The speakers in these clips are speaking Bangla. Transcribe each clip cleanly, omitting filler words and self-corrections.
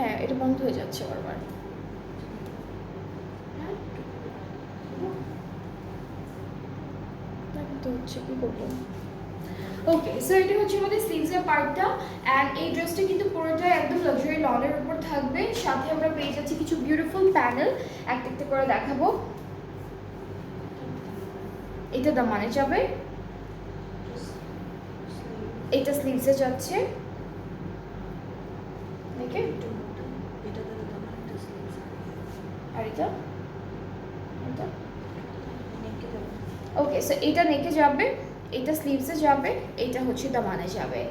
হ্যাঁ এটা বন্ধ হয়ে যাচ্ছে বারবার। তো হচ্ছে কি করবো। ওকে, সো এটা হচ্ছে আমাদের স্লিভসের পার্টটা। অ্যান্ড এই ড্রেসটা কিন্তু পুরোটাই একদম লাক্সারি লনের উপর থাকবে। সাথে আমরা পেয়ে যাচ্ছি কিছু বিউটিফুল প্যানেল, একটা একটা করে দেখাবো। এটা দামানে যাবে, এটা স্লিভসে যাচ্ছে। ওকে, আর এটা এটা ওকে, সো এটা নেকে যাবে, এটা স্লিভসে যাবে, এটা হচ্ছে দামানে যাবে।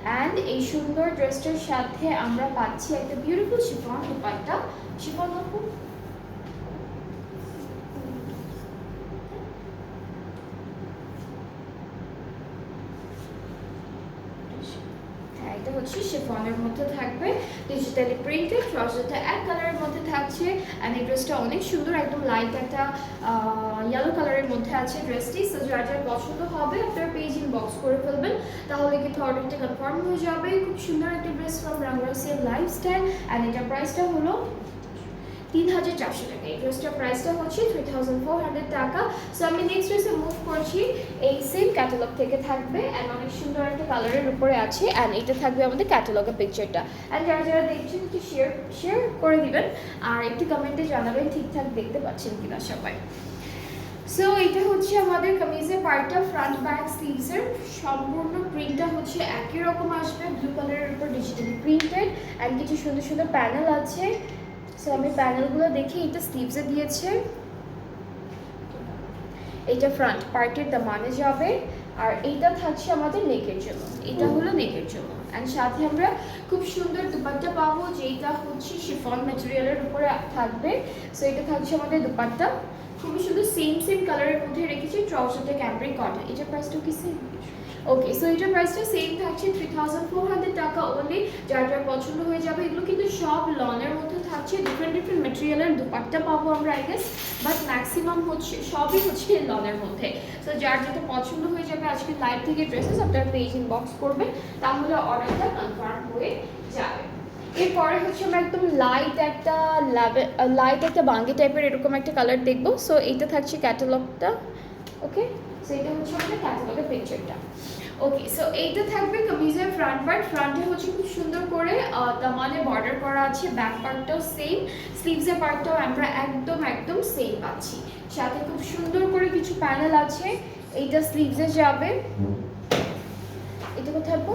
অ্যান্ড এই সুন্দর ড্রেসটার সাথে আমরা পাচ্ছি একটা বিউটিফুল শিফন দুপাট্টা। শিফন আপু, এটা হচ্ছে শিফনের মধ্যে থাকবে, ডিজিটালি প্রিন্টেড, ট্রাউজারটা এক কালারের মধ্যে থাকছে। অ্যান্ড এই ড্রেসটা অনেক সুন্দর, একদম লাইট একটা ইয়েলো কালারের মধ্যে আছে ড্রেসটি। সো যার যার পছন্দ হবে আপনারা পেজ ইনবক্স করে ফেলবেন, তাহলে কিন্তু অর্ডারটা কনফার্ম হয়ে যাবে। খুব সুন্দর একটা ড্রেস ফ্রম রাঙ্গারাসিয়া লাইফস্টাইল। অ্যান্ড এটার প্রাইসটা হলো 3400 টাকা। এই ড্রেসটার প্রাইসটা হচ্ছে 3400 টাকা। সো আমি নেক্সট ড্রেসে মুভ করছি, এই সেম ক্যাটালগ থেকে থাকবে। অ্যান্ড অনেক সুন্দর একটা কালারের উপরে আছে। অ্যান্ড এটা থাকবে আমাদের ক্যাটালগের পিকচারটা। অ্যান্ড যারা যারা দেখছেন একটু শেয়ার করে দিবেন, আর একটু কমেন্টে জানাবেন ঠিকঠাক দেখতে পাচ্ছেন কিনা সবাই। সো এটা হচ্ছে আমাদের কামিজের পার্টটা, ফ্রন্ট ব্যাক স্লিভসের সম্পূর্ণ প্রিন্টটা হচ্ছে একই রকম আসবে, ব্লু কালারের উপর ডিজিটালি প্রিন্টেড। অ্যান্ড কিছু সুন্দর সুন্দর প্যানেল আছে। সো আমি প্যানেলগুলো দেখি, এটা স্লিভসে দিয়েছে, এটা ফ্রন্ট পার্টের দামানে যাবে, আর এইটা থাকছে আমাদের নেকের জন্য, এটা হলো নেকের জন্য। অ্যান্ড সাথে আমরা খুব সুন্দর দুপাট্টা পাবো, যেটা হচ্ছে শিফন ম্যাটেরিয়ালের উপরে থাকবে। সো এটা থাকছে আমাদের দুপাট্টা, খুবই সুন্দর সেম কালারের মধ্যে রেখেছি। ট্রাউজারটা ক্যাম্ব্রিক কটন, এটার প্রাইসটা কি সেম? ওকে, সো এটার প্রাইসটা সেম থাকছে 3400 টাকা অনলি। যার যার পছন্দ হয়ে যাবে। এগুলো কিন্তু সব লনের মধ্যে থাকছে, ডিফারেন্ট ম্যাটেরিয়ালের দুপাট্টা পাবো আমরা আই গেস, বাট ম্যাক্সিমাম হচ্ছে সবই হচ্ছে লনের মধ্যে। সো যার যেটা পছন্দ হয়ে যাবে আজকে লাইভ থেকে ড্রেসেস আপনারা পেজ ইনবক্স করবেন, তাহলে অর্ডারটা কনফার্ম হয়ে যাবে। এরপরে হচ্ছে আমরা একদম লাইট একটা বাঙ্গি টাইপের এরকম একটা কালার দেখবো। সো এইটা থাকছে ক্যাটালগটা। ওকে, সো এটা হচ্ছে আমাদের ক্যাটালগের পিকচারটা। ওকে, সো এইটা থাকবে কামিজের ফ্রন্ট পার্ট। ফ্রন্টে হচ্ছে খুব সুন্দর করে দামানে বর্ডার করা আছে, ব্যাক পার্টটাও সেম, স্লিভসের পার্টটাও আমরা একদম সেম পাচ্ছি। সাথে খুব সুন্দর করে কিছু প্যানেল আছে। এইটা স্লিভসে যাবে, এটা কোথায় থাকবো,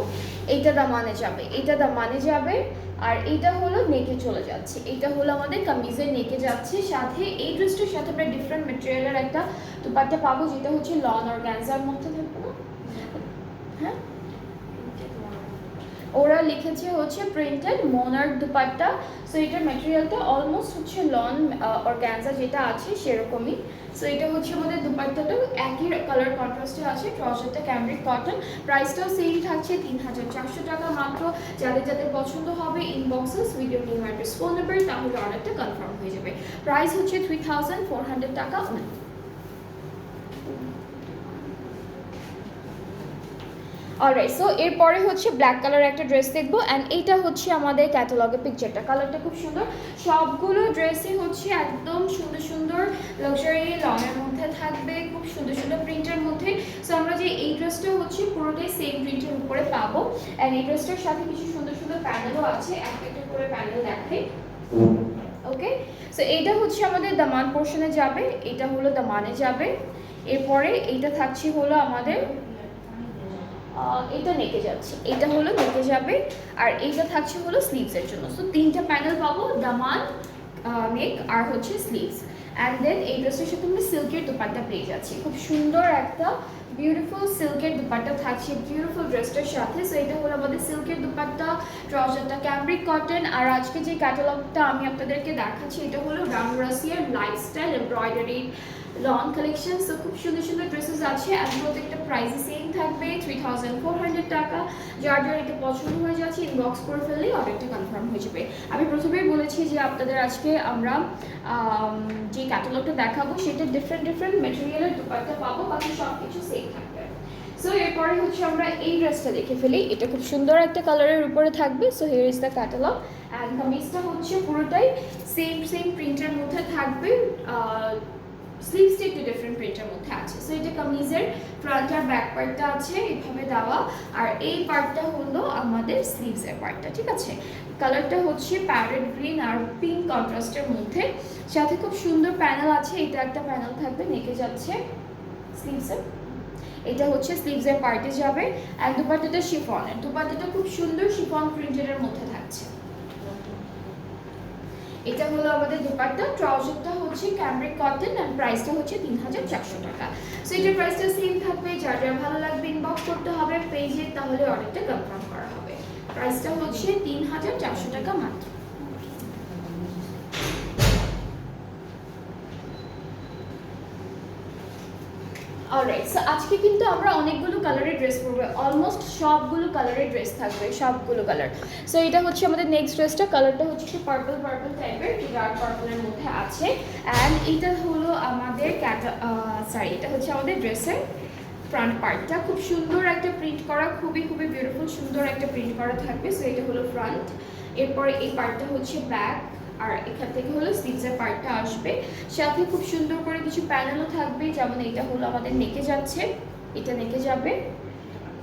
এইটা দামানে যাবে, এইটা দামানে যাবে। আর এইটা হলো নেকে চলে যাচ্ছে, এইটা হলো আমাদের কামিজের নেকে যাচ্ছে। সাথে এই ড্রেসটার সাথে আমরা ডিফারেন্ট ম্যাটেরিয়ালের একটা দুপাট্টা পাবো, যেটা হচ্ছে লন অর্গানজার মধ্যে থাকবে না। হ্যাঁ, ওরা লিখেছে হচ্ছে প্রিন্টেড মোনার্ক দুপাট্টা। সো এটার ম্যাটেরিয়ালটা অলমোস্ট হচ্ছে লন অর্গানজা যেটা আছে সেরকমই। সো এটা হচ্ছে আমাদের দুপাট্টাটাও একই কালার কন্ট্রাস্টে আছে, ট্রাউজারটা ক্যাম্ব্রিক কটন। প্রাইসটাও সেম থাকছে 3400 টাকা মাত্র। যাদের যাদের পছন্দ হবে inboxes video name address phone number, তাহলে অর্ডারটা কনফার্ম হয়ে যাবে। প্রাইস হচ্ছে 3400 টাকা। অলরাইট, সো এরপরে হচ্ছে ব্ল্যাক কালার একটা ড্রেস দেখবো। অ্যান্ড এইটা হচ্ছে আমাদের ক্যাটালগের পিকচারটা, কালারটা খুব সুন্দর। সবগুলো ড্রেসই হচ্ছে একদম সুন্দর লাক্সারি লনের মধ্যে থাকবে, খুব সুন্দর প্রিন্টের মধ্যে। সো আমরা যে এই ড্রেসটা হচ্ছে পুরোটাই সেম প্রিন্টের উপরে পাবো। অ্যান্ড এই ড্রেসটার সাথে কিছু সুন্দর প্যানেলও আছে, একটা করে প্যানেল দেখাই। ওকে, সো এইটা হচ্ছে আমাদের দামান পোর্শনে যাবে, এটা হলো দামানে যাবে। এরপরে এইটা থাকছে হলো আমাদের এটা নেকে যাচ্ছে, এটা হলো নেকে যাবে। আর এইটা থাকছে হলো স্লিভসের জন্য। সো তিনটা প্যানেল পাবো, দামান, নেক আর হচ্ছে স্লিভস। অ্যান্ড দেন এই ড্রেসের সাথে আমরা সিল্কের দুপাট্টা পেয়ে যাচ্ছি, খুব সুন্দর একটা বিউটিফুল সিল্কের দুপাট্টা থাকছে বিউটিফুল ড্রেসটার সাথে। সো এটা হলো আমাদের সিল্কের দুপাট্টা, ট্রাউজারটা ক্যাম্ব্রিক কটন। আর আজকে যে ক্যাটালগটা আমি আপনাদেরকে দেখাচ্ছি এটা হলো রাঙ্গারাসিয়ার lifestyle embroidery long collection. So খুব সুন্দর ড্রেসেস আছে, আর প্রত্যেকটা প্রাইসে সেম থাকবে 3400 টাকা। যার যার এটা পছন্দ হয়ে যাচ্ছে ইনবক্স করে ফেললেই অর্ডারটা কনফার্ম হয়ে যাবে। আমি প্রথমেই বলেছি যে আপনাদের আজকে আমরা যে ক্যাটালগটা দেখাবো সেটা ডিফারেন্ট ম্যাটেরিয়ালের দুপাট্টা পাবো, বাকি সব কিছু সেম থাকবে। সো এরপরে হচ্ছে আমরা এই ড্রেসটা দেখে ফেলি। এটা খুব সুন্দর একটা কালারের উপরে থাকবে। So here is the catalogue and কামিজটা হচ্ছে পুরোটাই সেম প্রিন্টের মধ্যে থাকবে। স্লিভসটা একটু ডিফারেন্ট প্রিন্টের মধ্যে আছে। সো এটা কামিজের ফ্রন্ট আর ব্যাক পার্টটা আছে এইভাবে দেওয়া, আর এই পার্টটা হলো আমাদের স্লিভসের পার্টটা, ঠিক আছে। কালারটা হচ্ছে প্যারেট গ্রিন আর পিঙ্ক কন্ট্রাস্টের মধ্যে, সাথে খুব সুন্দর প্যানেল আছে। এটা একটা প্যানেল থাকবে, নেকে যাচ্ছে স্লিভসে, এটা হচ্ছে স্লিভসের পার্টে যাবে। আর দুপাট্টাটা শিফনের, দুপাট্টাটা খুব সুন্দর শিফন প্রিন্টের মধ্যে থাকছে। এটা হলো আমাদের দুপাট্টা। ট্রাউজারটা হচ্ছে ক্যামব্রিক কটন এন্ড প্রাইসটা হচ্ছে 3400 টাকা। সো এটার প্রাইসটা সেম থাকবে। যার যার ভালো লাগবে ইনবক্স করতে হবে পেজে, তাহলে অর্ডারটা কনফার্ম করা হবে। প্রাইসটা হচ্ছে 3400 টাকা মাত্র। অলরাইট, সো আজকে কিন্তু আমরা অনেকগুলো কালারের ড্রেস পরবো, অলমোস্ট সবগুলো কালারের ড্রেস থাকবে, সবগুলো কালার। সো এটা হচ্ছে আমাদের নেক্সট ড্রেসটা, কালারটা হচ্ছে একটু পার্পল টাইপের, ডার্ক পার্পলের মধ্যে আছে। অ্যান্ড এটা হলো আমাদের এটা হচ্ছে আমাদের ড্রেসের ফ্রন্ট পার্টটা। খুব সুন্দর একটা প্রিন্ট করা, খুবই বিউটিফুল সুন্দর একটা প্রিন্ট করা থাকবে। সো এটা হলো ফ্রন্ট, এরপরে এই পার্টটা হচ্ছে ব্যাক, আর এখান থেকে হলো স্লিভসের পার্টটা আসবে। সাথে খুব সুন্দর করে কিছু প্যানেলও থাকবে, যেমন এটা হলো আমাদের নেকে যাচ্ছে, এটা নেকে যাবে,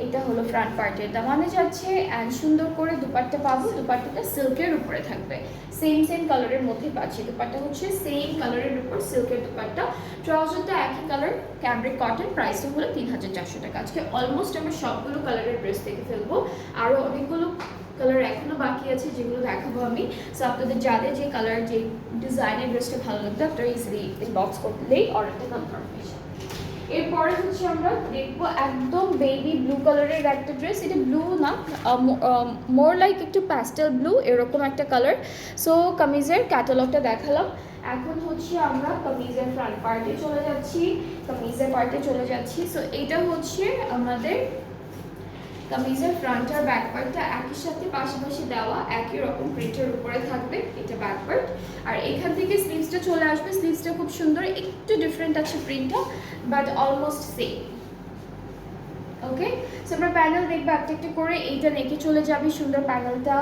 এটা হলো ফ্রন্ট পার্টের দামানে যাচ্ছে। অ্যান্ড সুন্দর করে দুপাট্টা পাবো, দুপাট্টাটা সিল্কের উপরে থাকবে, সেম কালারের মধ্যে পাচ্ছি। দুপাট্টা হচ্ছে সেম কালারের উপর সিল্কের দুপাট্টা। ট্রাউজারটা একই কালার ক্যামব্রিক কটন, প্রাইসটা হলো 3400 টাকা। আজকে অলমোস্ট আমরা সবগুলো কালারের ড্রেস দেখে ফেলবো, আরও অনেকগুলো কালার এখনো বাকি আছে যেগুলো দেখাবো আমি। সো আপনাদের যাদের যে কালার যে ডিজাইনের ড্রেসটা ভালো লাগবে আপনারা ইজিলি ইনবক্স করলেই অর্ডারটা কনফার্ম হয়ে যাবে। এরপরে হচ্ছে আমরা দেখবো একদম বেবি ব্লু কালারের একটা ড্রেস। এটা ব্লু না, মোর লাইক একটু প্যাস্টেল ব্লু এরকম একটা কালার। সো কামিজের ক্যাটালগটা দেখালাম, এখন হচ্ছে আমরা কামিজের ফ্রন্ট পার্টে চলে যাচ্ছি, কামিজের পার্টে চলে যাচ্ছি। সো এটা হচ্ছে আমাদের কামিজের ফ্রন্ট আর ব্যাক পার্টটা একই সাথে পাশাপাশি দেওয়া, একই রকম প্রিন্টের উপরে থাকবে, এটা ব্যাক পার্ট। আর এখান থেকে স্লিভসটা চলে আসবে, স্লিভসটা খুব সুন্দর, একটু ডিফারেন্ট আছে প্রিন্টটা, but almost same. Okay, so আমরা প্যানেল দেখবো একটা একটা করে। এইটা নেকে চলে যাবে সুন্দর প্যানেলটা,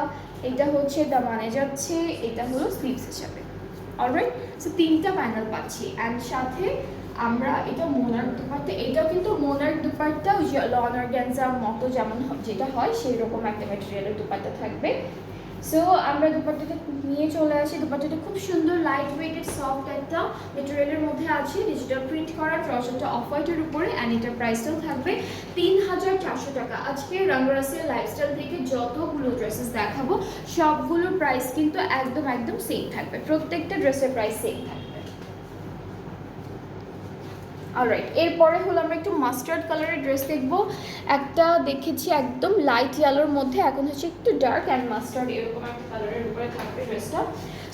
এটা হচ্ছে দামানে যাচ্ছে, এটা হলো স্লিভসে যাবে। অলরাইট, সো তিনটা প্যানেল পাচ্ছি। অ্যান্ড সাথে আমরা এটা মোনার দুপাট্টা, এটাও কিন্তু মোনার দুপাট্টা লন অর্গানজার মতো যেমন যেটা হয় সেই রকম একটা ম্যাটেরিয়ালের দুপাট্টা থাকবে। সো আমরা দুপাট্টাটা নিয়ে চলে আসি। দুপাট্টাটা খুব সুন্দর লাইট ওয়েটেড সফট একটা মেটেরিয়ালের মধ্যে আছে, ডিজিটাল প্রিন্ট করা, ট্রাউজারটা অফ হোয়াইটের উপরে। অ্যান্ড এটার প্রাইসটাও থাকবে 3400 টাকা। আজকে রঙ্গরাসিয়া লাইফস্টাইল থেকে যতগুলো ড্রেসেস দেখাবো সবগুলোর প্রাইস কিন্তু একদম সেম থাকবে, প্রত্যেকটা ড্রেসের প্রাইস সেম থাকবে। অলরাইট, এরপরে হলো আমরা একটু মাস্টার্ড কালারের ড্রেস দেখবো। একটা দেখেছি একদম লাইট ইয়েলোর মধ্যে, এখন হচ্ছে একটু ডার্ক অ্যান্ড মাস্টার্ড এরকম একটা কালারের উপরে থাকবে ড্রেসটা।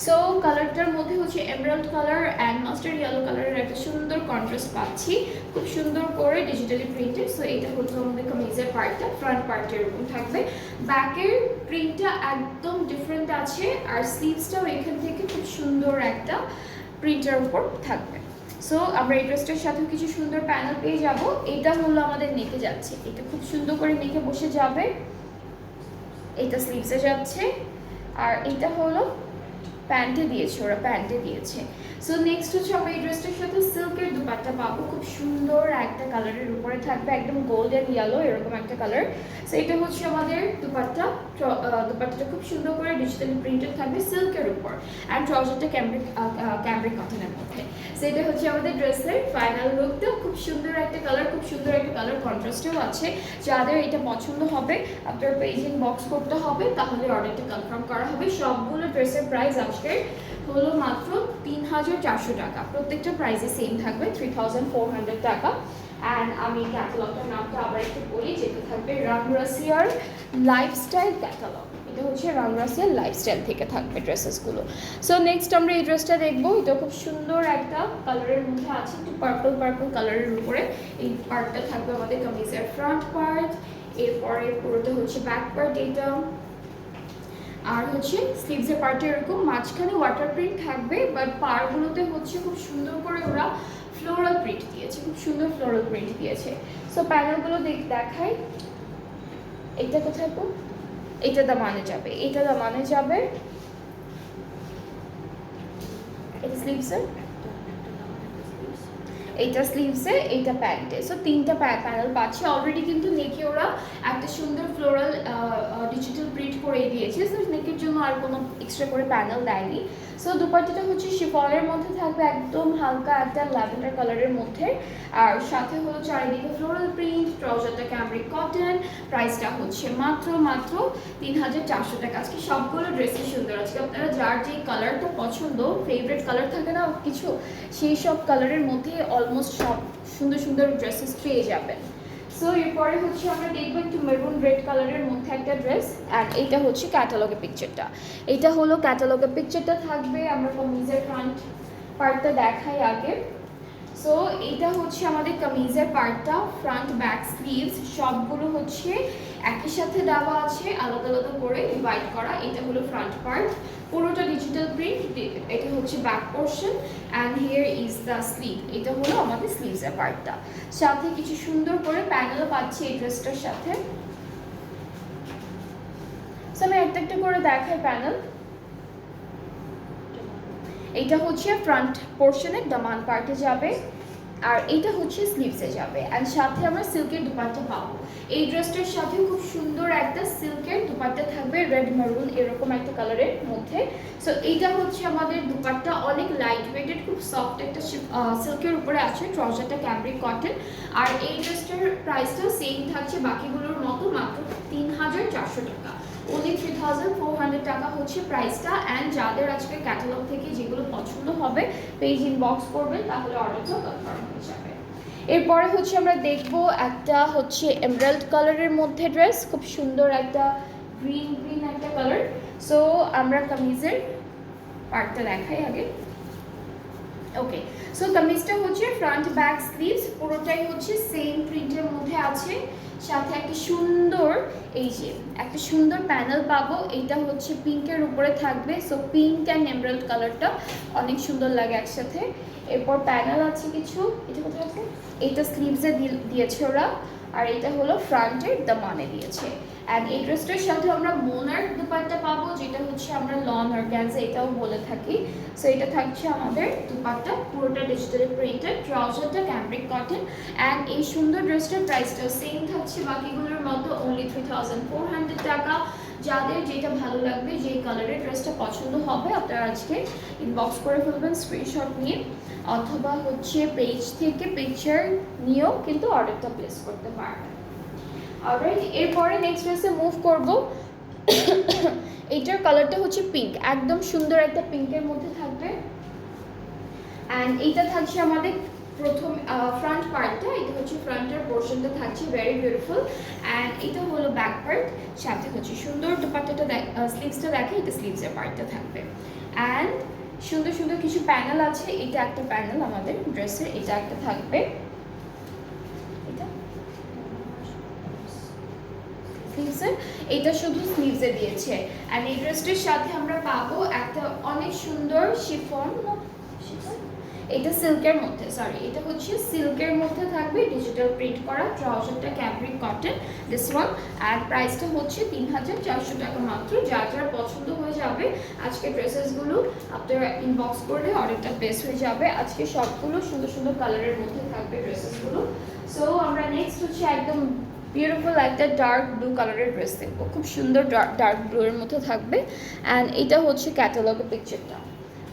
সো কালারটার মধ্যে হচ্ছে emerald colour and mustard yellow কালারের একটা সুন্দর কন্ট্রাস্ট পাচ্ছি, খুব সুন্দর করে ডিজিটালি প্রিন্টেড। সো এটা হচ্ছে আমাদের কামিজের পার্টটা, ফ্রন্ট পার্টটা এরকম থাকবে, ব্যাকের প্রিন্টটা একদম ডিফারেন্ট আছে, আর স্লিভসটাও এখান থেকে খুব সুন্দর একটা প্রিন্টের উপর থাকবে। সো আমরা এই ড্রেসটার সাথেও কিছু সুন্দর প্যানেল পেয়ে যাব। এটা হলো আমাদের নেকে যাচ্ছে, এটা খুব সুন্দর করে নেকে বসে যাবে, এটা স্লিভসে যাচ্ছে, আর এটা হলো প্যান্টে দিয়েছে, ওরা প্যান্টে দিয়েছে। সো নেক্সট হচ্ছে আমরা এই ড্রেসটার সাথে সিল্কের দুপাট্টা পাবো, খুব সুন্দর একটা কালারের উপরে থাকবে, একদম গোল্ডেন ইয়েলো এরকম একটা কালার। সো এটা হচ্ছে আমাদের দুপাট্টা, দুপাট্টাটা খুব সুন্দর করে ডিজিটালি প্রিন্টেড থাকবে সিল্কের উপর, অ্যান্ড ট্রাউজারটা ক্যামব্রিক কটনের মধ্যে। সো এটা হচ্ছে আমাদের ড্রেসের ফাইনাল লুকটা, খুব সুন্দর একটা কালার, খুব সুন্দর একটা কালার কন্ট্রাস্টেও আছে। যাদের এটা পছন্দ হবে আপনার পেজে ইনবক্স করতে হবে, তাহলে অর্ডারটা কনফার্ম করা হবে। সবগুলো ড্রেসের প্রাইস আজকে হলো মাত্র 3400 টাকা, প্রত্যেকটা প্রাইসে সেম থাকবে 3400 টাকা। অ্যান্ড আমি ক্যাটালগটার নামটা আবার একটু বলি, যেটা থাকবে রংরাসিয়ার লাইফস্টাইল ক্যাটালগ। এটা হচ্ছে রংরাসিয়ার লাইফস্টাইল থেকে থাকবে ড্রেসেসগুলো। সো নেক্সট আমরা এই ড্রেসটা দেখবো, এটা খুব সুন্দর একটা কালারের মধ্যে আছে, একটু পার্পল কালারের উপরে। এই পার্টটা থাকবে আমাদের কামিজের ফ্রন্ট পার্ট, এরপরে পুরোটা হচ্ছে ব্যাক পার্ট এটা, আর হচ্ছে স্লিভসের পার্টে এরকম মাঝখানে ওয়াটার প্রিন্ট থাকবে, বাট পাড়গুলোতে হচ্ছে খুব সুন্দর করে ওরা ফ্লোরাল প্রিন্ট দিয়েছে, খুব সুন্দর ফ্লোরাল প্রিন্ট দিয়েছে। সো প্যানেলগুলো দেখাই। এটা কোথায় গো? এটা দামানে যাবে, এটা দামানে যাবে, এটা স্লিভসে, এইটা স্লিভসে, এইটা প্যান্টে। সো তিনটা প্যানেল পাচ্ছি। অলরেডি কিন্তু নেকে ওরা একটা সুন্দর ফ্লোরাল ডিজিটাল প্রিন্ট করে দিয়েছে। সো নেকের জন্য আর কোনো এক্সট্রা করে প্যানেল দেয়নি। সো দুপাট্টাটা হচ্ছে শিফনের মধ্যে থাকবে, একদম হালকা একটা ল্যাভেন্ডার কালারের মধ্যে, আর সাথে হলো চারিদিকে ফ্লোরাল প্রিন্ট। ট্রাউজারটা ক্যামব্রিক কটন। প্রাইসটা হচ্ছে মাত্র 3400 টাকা। আজকে সবগুলো ড্রেসই সুন্দর। আজকে আপনারা যার যে কালারটা পছন্দ, ফেভারিট কালার থাকে না কিছু, সেই সব কালারের মধ্যে অলমোস্ট সব সুন্দর সুন্দর ড্রেসেস পেয়ে যাবেন। সো এরপরে হচ্ছে আমরা দেখবো একটু মেরুন রেড কালারের মধ্যে একটা ড্রেস, অ্যান্ড এইটা হচ্ছে ক্যাটালগের পিকচারটা। এটা হলো ক্যাটালগের পিকচারটা থাকবে। আমরা কামিজের ফ্রন্ট পার্টটা দেখাই আগে। সো এইটা হচ্ছে আমাদের কামিজের পার্টটা, ফ্রন্ট ব্যাক স্লিভস সবগুলো হচ্ছে একই সাথে দেওয়া আছে, আলাদা আলাদা করে ডিভাইড করা। এটা হলো ফ্রন্ট পার্ট, পুরোটা ডিজিটাল প্রিন্ট। এটা হচ্ছে back portion, and here is the sleeve. এটা হলো আমাদের স্লিভসের পার্টটা। সাথে কিছু সুন্দর করে প্যানেলও পাচ্ছি এই ড্রেসটার সাথে। সো আমি একটা একটা করে দেখাই প্যানেল। এইটা হচ্ছে ফ্রন্ট পোর্শনের দামান পার্টে যাবে, আর এইটা হচ্ছে স্লিভসে যাবে, অ্যান্ড সাথে আমরা সিল্কের দুপাট্টা পাবো। এই ড্রেসটার সাথে খুব সুন্দর একটা সিল্কের দুপাট্টা থাকবে, রেড মারুন এরকম একটা কালারের মধ্যে। সো এইটা হচ্ছে আমাদের দুপাট্টা, অনেক লাইট ওয়েটেড, খুব সফট একটা সিল্কের উপরে আছে। ট্রাউজারটা ক্যামব্রিক কটন। আর এই ড্রেসটার প্রাইসটাও সেম থাকছে বাকিগুলোর মতো, মাত্র 3400 টাকা। only 3400 টাকা হচ্ছে প্রাইসটা। অ্যান্ড যাদের আজকে ক্যাটালগ থেকে যেগুলো পছন্দ হবে পেজ ইনবক্স করবেন, তাহলে অর্ডারটা কনফার্ম হয়ে যাবে। এরপরে হচ্ছে আমরা দেখবো একটা হচ্ছে এমরাল্ড কালারের মধ্যে ড্রেস, খুব সুন্দর একটা গ্রিন একটা কালার। সো আমরা কামিজের পার্টটা দেখাই আগে। ওকে, সো কামিজটা হচ্ছে ফ্রন্ট ব্যাক স্লিভস পুরোটাই হচ্ছে সেম প্রিন্টের মধ্যে আছে। সাথে একটা সুন্দর, এই যে একটা সুন্দর প্যানেল পাবো। এইটা হচ্ছে পিঙ্কের উপরে থাকবে। সো পিঙ্ক অ্যান্ড এমরাল্ড কালারটা অনেক সুন্দর লাগে একসাথে। এরপর প্যানেল আছে কিছু, এটা কোথায় আছে, এইটা স্লিভসে দিয়েছে ওরা, আর এটা হলো ফ্রন্টের দামানে দিয়েছে। অ্যান্ড এই ড্রেসটার সাথে আমরা মোনার দুপাট্টা পাবো, যেটা হচ্ছে আমরা লন অর্গানজা এটাও বলে থাকি। সো এটা থাকছে আমাদের দুপাট্টা, পুরোটা ডিজিটাল প্রিন্টেড। ট্রাউজারটা ক্যামব্রিক কটন। অ্যান্ড এই সুন্দর ড্রেসটার প্রাইসটাও সেম থাকছে বাকিগুলোর মতো, only 3400 টাকা। যাদের যেটা ভালো লাগবে, যেই কালারের ড্রেসটা পছন্দ হবে, আপনারা আজকে ইনবক্স করে ফেলবেন স্ক্রিনশট নিয়ে, অথবা হচ্ছে পেজ থেকে পিকচার নিয়েও কিন্তু অর্ডারটা প্লেস করতে পারবেন। অলরাইট, এরপরে নেক্সট ড্রেসে মুভ করব। এইটার কালারটা হচ্ছে পিঙ্ক, একদম সুন্দর একটা পিঙ্কের মধ্যে থাকবে। অ্যান্ড এইটা থাকছে আমাদের প্রথম ফ্রন্ট পার্টটা। এটা হচ্ছে ফ্রন্টের পোর্শনটা থাকছে, ভেরি বিউটিফুল। অ্যান্ড এটা হলো ব্যাক পার্ট, সাথে হচ্ছে সুন্দর দুপাট্টাটা স্লিভসটা দেখে, এটা স্লিভসের পার্টটা থাকবে। অ্যান্ড সুন্দর সুন্দর কিছু প্যানেল আছে। এটা একটা প্যানেল আমাদের ড্রেসের, এটা একটা থাকবে, এটা স্লিভসের, এটা শুধু স্লিভসে দিয়েছে। অ্যান্ড এই ড্রেসটির সাথে আমরা পাবো একটা অনেক সুন্দর শিফন, এটা সিল্কের মধ্যে, সরি এটা হচ্ছে সিল্কের মধ্যে থাকবে, ডিজিটাল প্রিন্ট করা। ট্রাউজারটা ক্যামব্রিক কটন, দিস ওয়ান। আর প্রাইসটা হচ্ছে 3400 টাকা মাত্র। যার যার পছন্দ হয়ে যাবে আজকে ড্রেসেসগুলো, আপনারা ইনবক্স করলে অর্ডারটা প্লেস হয়ে যাবে। আজকে সবগুলো সুন্দর সুন্দর কালারের মধ্যে থাকবে ড্রেসেসগুলো। সো আমরা নেক্সট হচ্ছে একদম বিউটিফুল একটা ডার্ক ব্লু কালারের ড্রেস দেখবো, খুব সুন্দর ডার্ক ব্লু এর মধ্যে থাকবে। অ্যান্ড এটা হচ্ছে ক্যাটালগের পিকচারটা।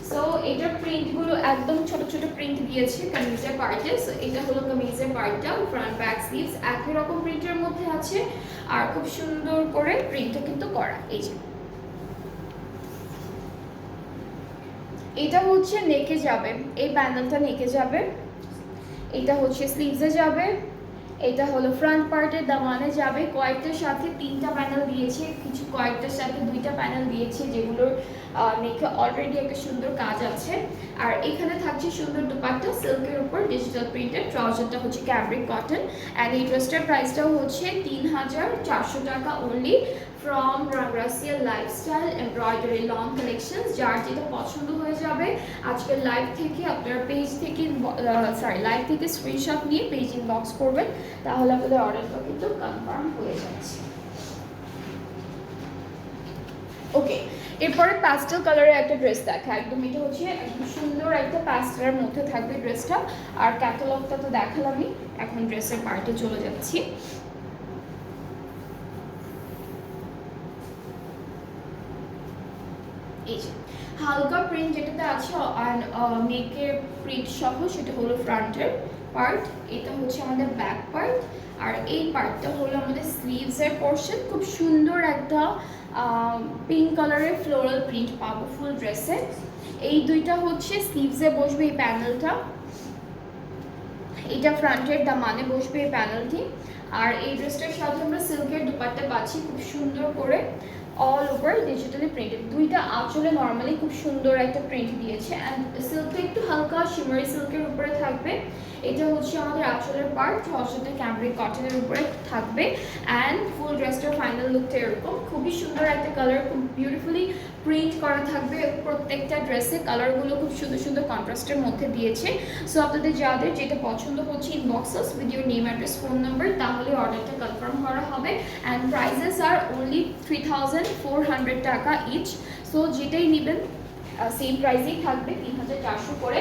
সো এটার প্রিন্টগুলো একদম ছোট ছোট প্রিন্ট দিয়েছে কামিজের পার্টে। সো এটা হলো কামিজের পার্টটা, ফ্রন্ট ব্যাক স্লিভস একই রকম প্রিন্টের মধ্যে আছে, আর খুব সুন্দর করে প্রিন্টটা কিন্তু করা। এই যে এটা হচ্ছে নেকে যাবে, এই প্যানেলটা নেকে যাবে। এটা হচ্ছে স্লিভসে যাবে। এটা হলো ফ্রন্ট পার্টের দামানে যাবে। কয়েকটার সাথে 3টা প্যানেল দিয়েছে, কিছু কয়েকটার সাথে 2টা প্যানেল দিয়েছে, যেগুলোর নেকে অলরেডি একটা সুন্দর কাজ আছে। আর এখানে থাকছে সুন্দর দুপাট্টা সিল্কের উপর ডিজিটাল প্রিন্টেড, ট্রাউজারটা হচ্ছে ক্যামব্রিক কটন। অ্যান্ড এই ড্রেসটার প্রাইসটাও হচ্ছে 3400 টাকা only, from Rangasiya lifestyle embroidery long collection. যার যেটা পছন্দ হয়ে যাবে আজকের লাইভ থেকে আপনারা পেজ থেকে লাইভ থেকে স্ক্রিনশট নিয়ে পেজ ইনবক্স করবেন, তাহলে আপনাদের অর্ডারটা কিন্তু কনফার্ম হয়ে যাচ্ছে। ওকে, এরপরে প্যাস্টেল কালারের একটা ড্রেস দেখা, একদম এটা হচ্ছে একদম সুন্দর একটা প্যাস্টেলের মধ্যে থাকবে ড্রেসটা। আর ক্যাটালগটা তো দেখালামই, এখন ড্রেসের পার্টে চলে যাচ্ছি। এই যে হালকা প্রিন্ট যেটাতে আছে অ্যান্ড নেকের প্রিন্ট সহ, সেটা হলো ফ্রন্টের পার্ট, এটা হচ্ছে আমাদের ব্যাক পার্ট, আর এই পার্টটা হলো আমাদের স্লিভসের পোর্শন। খুব সুন্দর একটা পিঙ্ক কালারের ফ্লোরাল প্রিন্ট পাবো ফুল ড্রেসে। এই দুইটা হচ্ছে স্লিভসে বসবে এই প্যানেলটা, এটা ফ্রন্টের দামানে বসবে এই প্যানেলটি। আর এই ড্রেসটার সাথে আমরা সিল্কের দুপাট্টা পাচ্ছি খুব সুন্দর করে, অল ওভার ডিজিটালি প্রিন্টেড। দুইটা আঁচলে নর্মালি খুব সুন্দর একটা প্রিন্ট দিয়েছে, অ্যান্ড সিল্কটা একটু হালকা শিমারি সিল্কের উপরে থাকবে। এটা হচ্ছে আমাদের আঁচলের পার্ট, ট্রাউজারটা ক্যামব্রিক কটনের উপরে থাকবে। অ্যান্ড ফুল ড্রেসটার ফাইনাল লুকটা এরকম, খুবই সুন্দর একটা কালার, খুব বিউটিফুলি প্রিন্ট করা থাকবে প্রত্যেকটা ড্রেসে। কালারগুলো খুব সুন্দর সুন্দর কন্ট্রাস্টের মধ্যে দিয়েছে। সো আপনাদের যাদের যেটা পছন্দ হচ্ছে inboxes with your name address phone number, তাহলে অর্ডারটা কনফার্ম করা হবে। অ্যান্ড প্রাইসেস আর অনলি 3400 টাকা ইচ। সো যেটাই নেবেন সেম প্রাইসেই থাকবে, 3400 করে।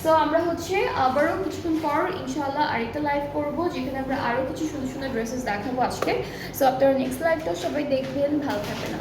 সো আমরা হচ্ছে আবারও কিছুক্ষণ পর ইনশাআল্লাহ আরেকটা লাইভ করবো, যেখানে আমরা আরও কিছু সুন্দর সুন্দর ড্রেসেস দেখাবো আজকে। সো আপনারা নেক্সট লাইভটাও সবাই দেখবেন, ভালো থাকবেন।